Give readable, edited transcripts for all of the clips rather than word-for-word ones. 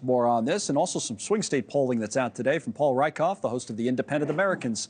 more on this, and also some swing state polling that's out today from Paul Rykoff, the host of the Independent Americans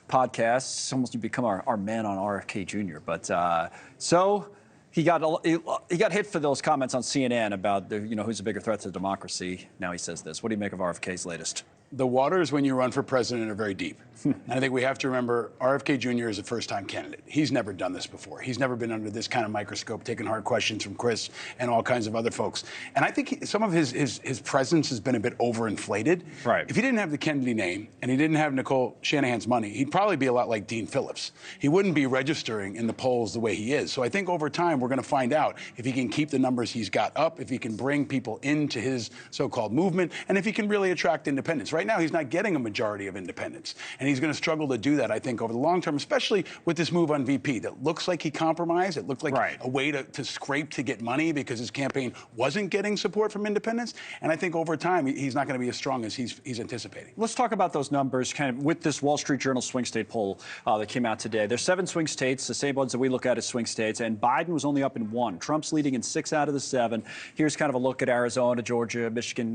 podcast. It's almost become our man on RFK Jr. But so he got hit for those comments on CNN about who's a bigger threat to democracy. Now he says this. What do you make of RFK's latest? The waters when you run for president are very deep. And I think we have to remember RFK Jr. is a first-time candidate. He's never done this before. He's never been under this kind of microscope, taking hard questions from Chris and all kinds of other folks. And I think some of his presence has been a bit overinflated. Right. If he didn't have the Kennedy name and he didn't have Nicole Shanahan's money, he'd probably be a lot like Dean Phillips. He wouldn't be registering in the polls the way he is. So I think over time we're going to find out if he can keep the numbers he's got up, if he can bring people into his so-called movement, and if he can really attract independents. Right now he's not getting a majority of independents, and he's going to struggle to do that, I think, over the long term, especially with this move on VP that looks like he compromised. It looked like a way to scrape to get money because his campaign wasn't getting support from independents, and I think over time he's not going to be as strong as he's anticipating. Let's talk about those numbers kind of with this Wall Street Journal swing state poll that came out today. There's 7 swing states, the same ones that we look at as swing states, and Biden was only up in 1. Trump's leading in 6 out of the 7. Here's kind of a look at Arizona, Georgia, Michigan,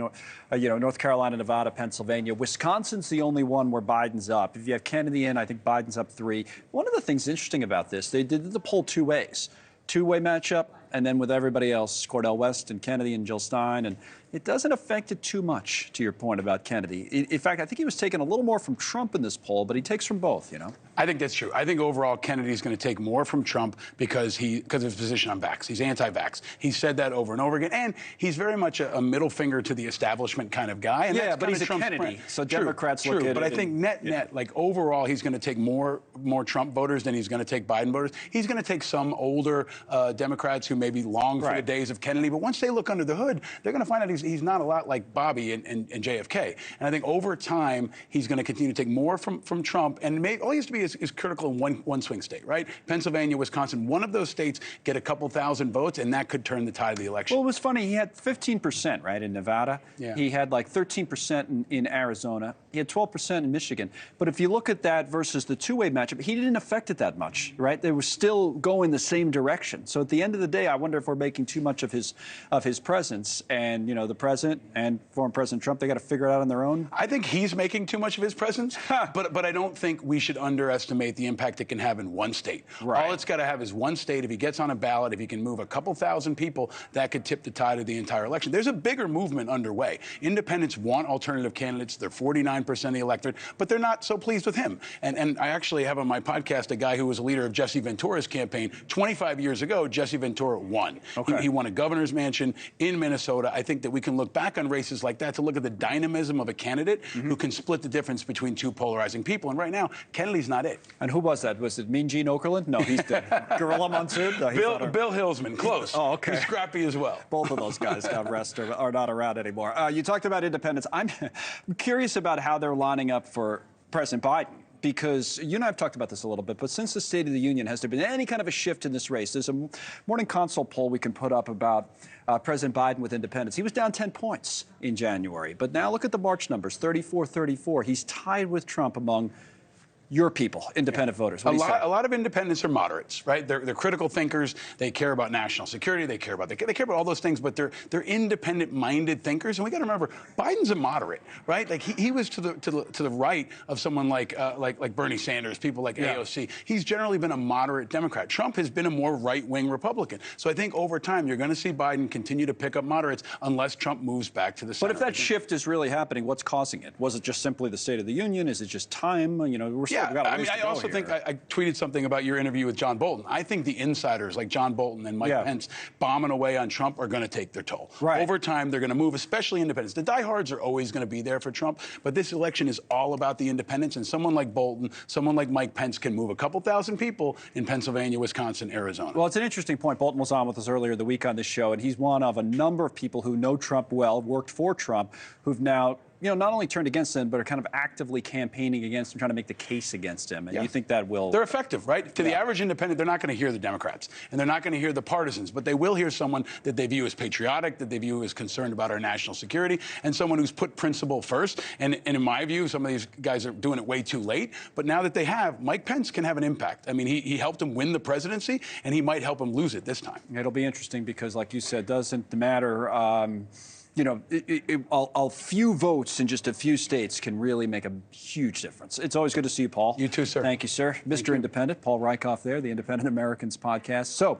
North Carolina, Nevada, Pennsylvania. Wisconsin's the only one where Biden's up. If you have Kennedy in, I think Biden's up 3. One of the things interesting about this, they did the poll 2 ways. 2-way matchup, and then with everybody else, Cordell West and Kennedy and Jill Stein, and it doesn't affect it too much, to your point about Kennedy. In fact, I think he was taking a little more from Trump in this poll, but he takes from both, I think that's true. I think overall Kennedy's going to take more from Trump because of his position on vax. He's anti-vax. He's said that over and over again, and he's very much a middle finger to the establishment kind of guy. And yeah, but he's a Trump's Kennedy, brand. so Democrats look at it. But I think net, like overall, he's going to take more Trump voters than he's going to take Biden voters. He's going to take some older Democrats who maybe long for the days of Kennedy, but once they look under the hood, they're going to find out he's not a lot like Bobby and JFK. And I think over time, he's going to continue to take more from Trump. And all he has to be is critical in one swing state, right? Pennsylvania, Wisconsin, one of those states get a couple thousand votes, and that could turn the tide of the election. Well, it was funny. He had 15%, right, in Nevada. Yeah. He had like 13% in Arizona. He had 12% in Michigan. But if you look at that versus the 2-way matchup, he didn't affect it that much, right? They were still going the same direction. So at the end of the day, I wonder if we're making too much of his presence. And, the president and former President Trump, they got to figure it out on their own. I think he's making too much of his presence, but I don't think we should underestimate the impact it can have in one state. Right. All it's got to have is one state. If he gets on a ballot, if he can move a couple thousand people, that could tip the tide of the entire election. There's a bigger movement underway. Independents want alternative candidates. They're 49% of the electorate, but they're not so pleased with him. And I actually have on my podcast a guy who was a leader of Jesse Ventura's campaign. 25 years ago, Jesse Ventura won. Okay. He won a governor's mansion in Minnesota. I think that we can look back on races like that to look at the dynamism of a candidate who can split the difference between two polarizing people. And right now, Kennedy's not it. And who was that? Was it Mean Gene Okerlund? No, he's dead. Gorilla Monsoon? No, Bill Hillsman, close. Oh, okay. He's scrappy as well. Both of those guys got arrested, are not around anymore. You talked about independents. I'm curious about how they're lining up for President Biden. Because you and I have talked about this a little bit, but since the State of the Union, has there been any kind of a shift in this race? There's a Morning Consult poll we can put up about President Biden with independents. He was down 10 points in January, but now look at the March numbers, 34-34. He's tied with Trump among your people, independent voters. A lot of independents are moderates, right? They're critical thinkers. They care about national security. They care about all those things, but they're independent-minded thinkers. And we got to remember, Biden's a moderate, right? Like he was to the right of someone like Bernie Sanders, people like AOC. He's generally been a moderate Democrat. Trump has been a more right-wing Republican. So I think over time you're going to see Biden continue to pick up moderates unless Trump moves back to the center. But if that shift is really happening, what's causing it? Was it just simply the State of the Union? Is it just time? I also think I tweeted something about your interview with John Bolton. I think the insiders like John Bolton and Mike Pence bombing away on Trump are going to take their toll. Right. Over time, they're going to move, especially independents. The diehards are always going to be there for Trump, but this election is all about the independents, and someone like Bolton, someone like Mike Pence can move a couple thousand people in Pennsylvania, Wisconsin, Arizona. Well, it's an interesting point. Bolton was on with us earlier the week on this show, and he's one of a number of people who know Trump well, worked for Trump, who've now not only turned against him, but are kind of actively campaigning against him, trying to make the case against him. And you think that will... They're effective, right? To the average independent, they're not going to hear the Democrats, and they're not going to hear the partisans, but they will hear someone that they view as patriotic, that they view as concerned about our national security, and someone who's put principle first. And in my view, some of these guys are doing it way too late. But now that they have, Mike Pence can have an impact. I mean, he helped him win the presidency, and he might help him lose it this time. It'll be interesting because, like you said, doesn't matter... you know, a few votes in just a few states can really make a huge difference. It's always good to see you, Paul. You too, sir. Thank you, sir. Mr. Independent, Paul Rykoff there, the Independent Americans podcast. So.